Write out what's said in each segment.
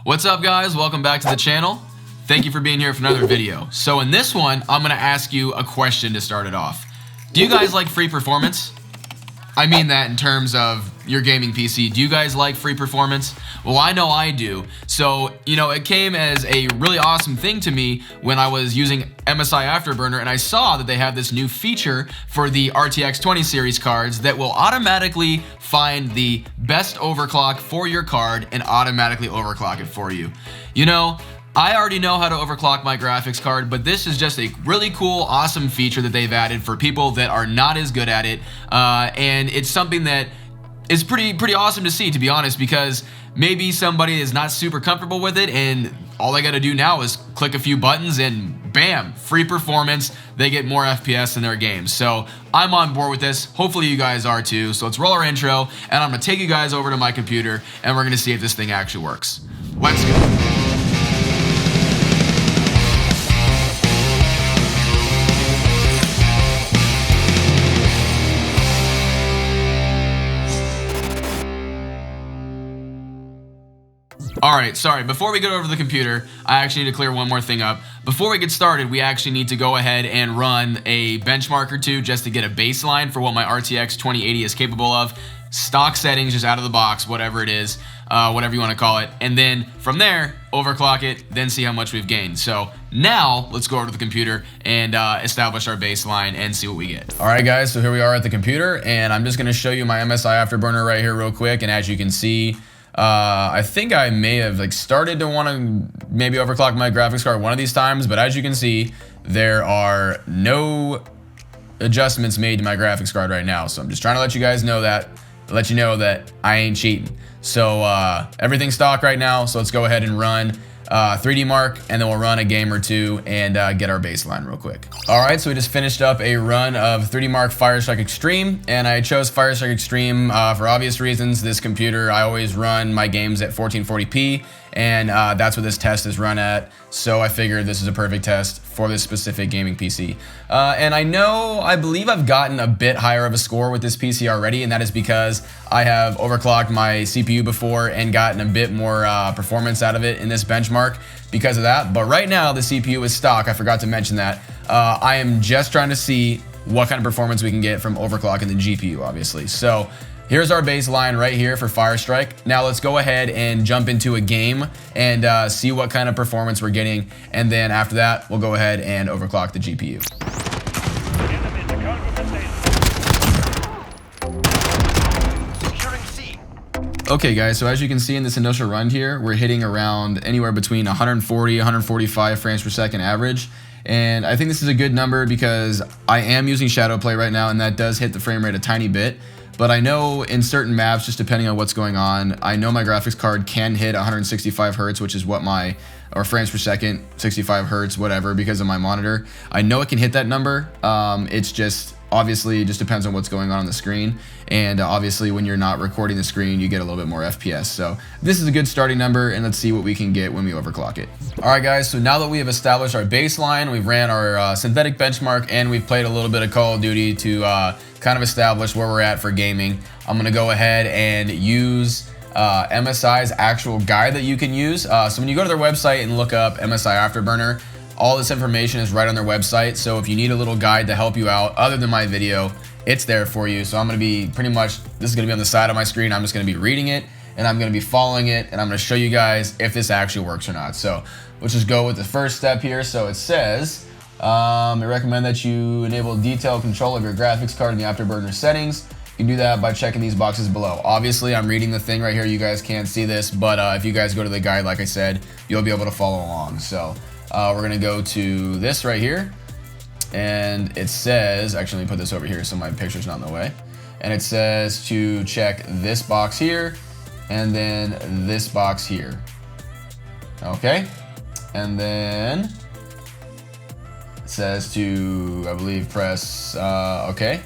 What's up, guys? Welcome back to the channel. Thank you for being here for another video. So in this one, I'm gonna ask you a question to start it off. Do you guys like free performance? I mean that in terms of your gaming PC. Do you guys like free performance? Well, I know I do. So, it came as a really awesome thing to me when I was using MSI Afterburner and I saw that they have this new feature for the RTX 20 series cards that will automatically find the best overclock for your card and automatically overclock it for you. I already know how to overclock my graphics card, but this is just a really cool, awesome feature that they've added for people that are not as good at it. And it's something that is pretty awesome to see, to be honest, because maybe somebody is not super comfortable with it and all they gotta do now is click a few buttons and bam, free performance. They get more FPS in their games. So I'm on board with this. Hopefully you guys are too. So let's roll our intro and I'm gonna take you guys over to my computer and we're gonna see if this thing actually works. Let's go. Alright, sorry, before we get over to the computer, I actually need to clear one more thing up. Before we get started, we actually need to go ahead and run a benchmark or two just to get a baseline for what my RTX 2080 is capable of. Stock settings, just out of the box, whatever it is, whatever you want to call it. And then from there, overclock it, then see how much we've gained. So now, let's go over to the computer and establish our baseline and see what we get. Alright guys, so here we are at the computer, and I'm just going to show you my MSI Afterburner right here real quick, and as you can see, I think I may have started to want to maybe overclock my graphics card one of these times, but as you can see, there are no adjustments made to my graphics card right now. So I'm just trying to let you guys know that, let you know that I ain't cheating. So everything's stock right now, so let's go ahead and run 3D Mark, and then we'll run a game or two and get our baseline real quick. Alright, so we just finished up a run of 3D Mark Firestrike Extreme, and I chose Firestrike Extreme for obvious reasons. This computer, I always run my games at 1440p, and that's what this test is run at, so I figured this is a perfect test for this specific gaming PC. And I believe I've gotten a bit higher of a score with this PC already, and that is because I have overclocked my CPU before and gotten a bit more performance out of it in this benchmark because of that. But right now the CPU is stock, I forgot to mention that. I am just trying to see what kind of performance we can get from overclocking the GPU, obviously. So here's our baseline right here for Firestrike. Now let's go ahead and jump into a game and see what kind of performance we're getting. And then after that, we'll go ahead and overclock the GPU. Okay guys, so as you can see in this initial run here, we're hitting around anywhere between 140, 145 frames per second average. And I think this is a good number because I am using Shadowplay right now and that does hit the frame rate a tiny bit. But I know in certain maps, just depending on what's going on, I know my graphics card can hit 165 hertz, which is what or frames per second, 65 hertz, whatever, because of my monitor. I know it can hit that number. It's just, obviously, it just depends on what's going on the screen. And obviously, when you're not recording the screen, you get a little bit more FPS. So this is a good starting number, and let's see what we can get when we overclock it. All right, guys, so now that we have established our baseline, we've ran our synthetic benchmark, and we've played a little bit of Call of Duty to kind of establish where we're at for gaming. I'm gonna go ahead and use MSI's actual guide that you can use. So when you go to their website and look up MSI Afterburner, all this information is right on their website. So if you need a little guide to help you out other than my video, it's there for you. So I'm gonna be this is gonna be on the side of my screen. I'm just gonna be reading it and I'm gonna be following it and I'm gonna show you guys if this actually works or not. So let's just go with the first step here. So it says, I recommend that you enable detailed control of your graphics card in the Afterburner settings. You can do that by checking these boxes below. Obviously, I'm reading the thing right here. You guys can't see this, but if you guys go to the guide, like I said, you'll be able to follow along. So we're gonna go to this right here, and it says, actually, let me put this over here so my picture's not in the way. And it says to check this box here, and then this box here. Okay, and then it says to, I believe, press okay.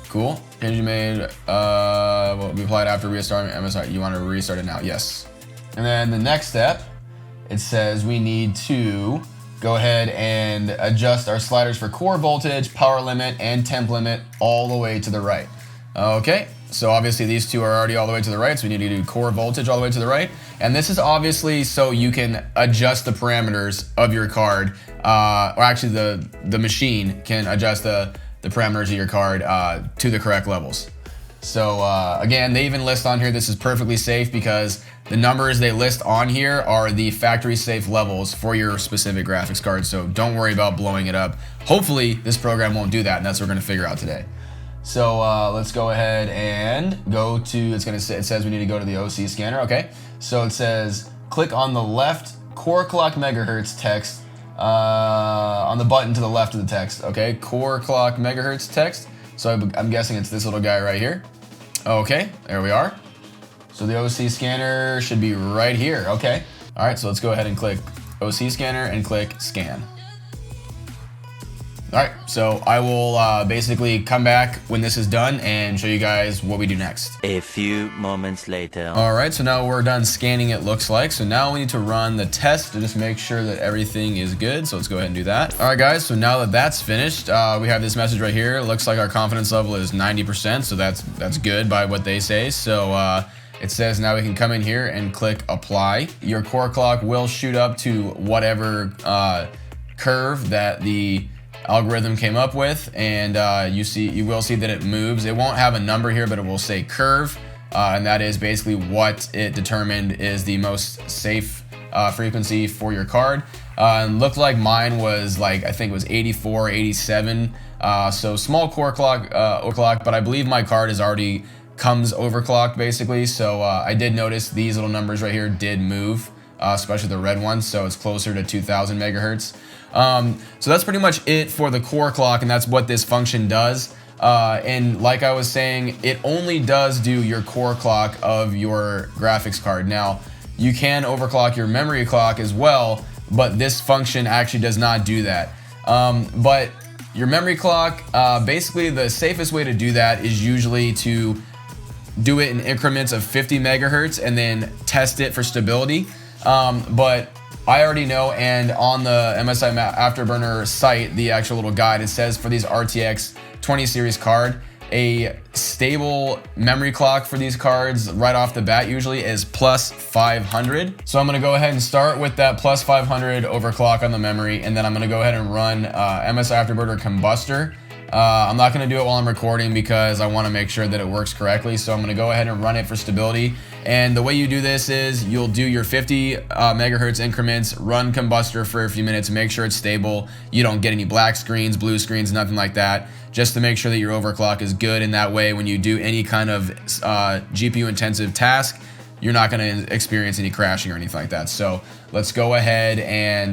Cool. Change you made will be applied after restarting MSI. You want to restart it now? Yes. And then the next step, it says we need to go ahead and adjust our sliders for core voltage, power limit, and temp limit all the way to the right. Okay, so obviously these two are already all the way to the right, so we need to do core voltage all the way to the right. And this is obviously so you can adjust the parameters of your card, or actually the machine can adjust the parameters of your card to the correct levels. So again, they even list on here this is perfectly safe because the numbers they list on here are the factory safe levels for your specific graphics card. So don't worry about blowing it up. Hopefully this program won't do that, and that's what we're gonna figure out today. So let's go ahead and go to, it says we need to go to the OC scanner, okay? So it says, click on the left core clock megahertz text on the button to the left of the text, okay? Core clock megahertz text. So I'm guessing it's this little guy right here. Okay, there we are. So the OC scanner should be right here, okay. All right, so let's go ahead and click OC scanner and click scan. All right, so I will basically come back when this is done and show you guys what we do next. A few moments later. All right, so now we're done scanning, it looks like. So now we need to run the test to just make sure that everything is good. So let's go ahead and do that. All right, guys, so now that that's finished, we have this message right here. It looks like our confidence level is 90%, so that's good by what they say. So it says now we can come in here and click apply. Your core clock will shoot up to whatever curve that the algorithm came up with, and you will see that it moves. It won't have a number here, but it will say curve, and that is basically what it determined is the most safe frequency for your card. And looked like mine was like, I think it was 84, 87. So small core clock, overclock, but I believe my card is already comes overclocked basically. So I did notice these little numbers right here did move, especially the red ones. So it's closer to 2000 megahertz. So that's pretty much it for the core clock, and that's what this function does. And like I was saying, it only does do your core clock of your graphics card. Now, you can overclock your memory clock as well, but this function actually does not do that. But your memory clock, basically the safest way to do that is usually to do it in increments of 50 megahertz and then test it for stability. But I already know, and on the MSI Afterburner site, the actual little guide, it says for these RTX 20 series card, a stable memory clock for these cards right off the bat usually is plus 500. So I'm gonna go ahead and start with that plus 500 overclock on the memory, and then I'm gonna go ahead and run MSI Afterburner Combustor. I'm not gonna do it while I'm recording because I wanna make sure that it works correctly. So I'm gonna go ahead and run it for stability. And the way you do this is you'll do your 50 megahertz increments, run Combustor for a few minutes, make sure it's stable. You don't get any black screens, blue screens, nothing like that, just to make sure that your overclock is good. And that way, when you do any kind of GPU intensive task, you're not gonna experience any crashing or anything like that. So let's go ahead and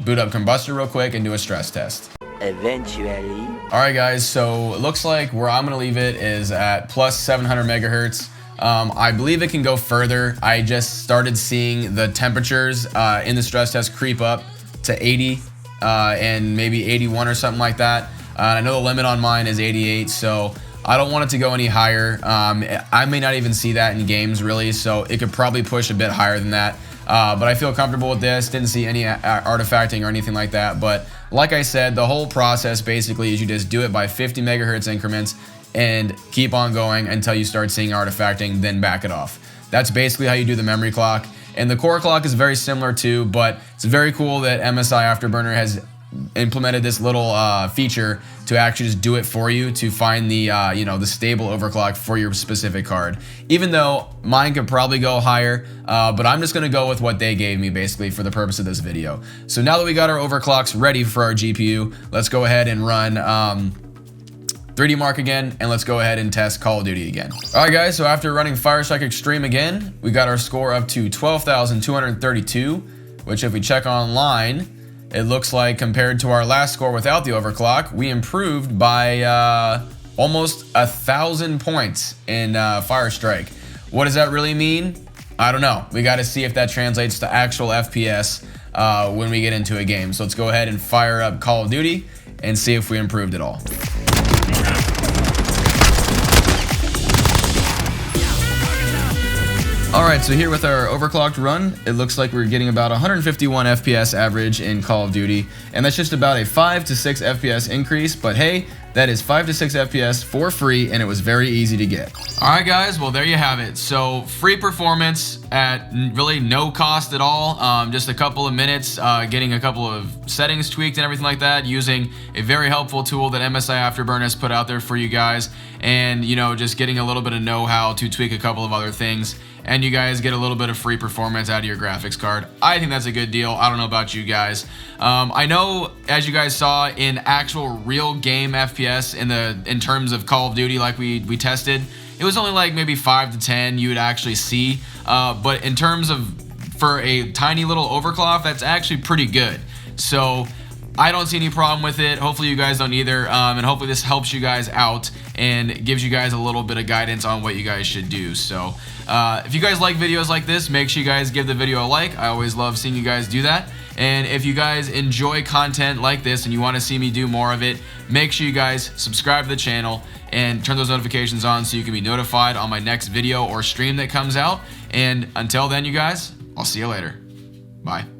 boot up Combustor real quick and do a stress test. Eventually. All right, guys, so it looks like where I'm gonna leave it is at plus 700 megahertz. I believe it can go further. I just started seeing the temperatures in the stress test creep up to 80 and maybe 81 or something like that. I know the limit on mine is 88, so I don't want it to go any higher. I may not even see that in games really, so it could probably push a bit higher than that. But I feel comfortable with this. Didn't see any artifacting or anything like that. But like I said, the whole process basically is you just do it by 50 megahertz increments and keep on going until you start seeing artifacting, then back it off. That's basically how you do the memory clock. And the core clock is very similar too, but it's very cool that MSI Afterburner has implemented this little feature to actually just do it for you to find the the stable overclock for your specific card. Even though mine could probably go higher, but I'm just gonna go with what they gave me basically for the purpose of this video. So now that we got our overclocks ready for our GPU, let's go ahead and run 3D Mark again, and let's go ahead and test Call of Duty again. All right, guys, so after running Firestrike Extreme again, we got our score up to 12,232, which if we check online, it looks like compared to our last score without the overclock, we improved by almost 1,000 points in Firestrike. What does that really mean? I don't know. We got to see if that translates to actual FPS when we get into a game. So let's go ahead and fire up Call of Duty and see if we improved at all. Alright, so here with our overclocked run, it looks like we're getting about 151 FPS average in Call of Duty, and that's just about a 5 to 6 FPS increase, but hey, That is 5 to 6 FPS for free, and it was very easy to get. All right, guys, well, there you have it. So free performance at really no cost at all. Just a couple of minutes, getting a couple of settings tweaked and everything like that, using a very helpful tool that MSI Afterburner has put out there for you guys, and you know, just getting a little bit of know-how to tweak a couple of other things, and you guys get a little bit of free performance out of your graphics card. I think that's a good deal. I don't know about you guys. I know, as you guys saw in actual real game FPS in terms of Call of Duty, like we tested, it was only like maybe 5 to 10 you would actually see. But in terms of for a tiny little overclock, that's actually pretty good. So I don't see any problem with it. Hopefully you guys don't either, and hopefully this helps you guys out and gives you guys a little bit of guidance on what you guys should do. So if you guys like videos like this, make sure you guys give the video a like. I always love seeing you guys do that. And if you guys enjoy content like this and you want to see me do more of it, make sure you guys subscribe to the channel and turn those notifications on so you can be notified on my next video or stream that comes out. And until then, you guys, I'll see you later. Bye.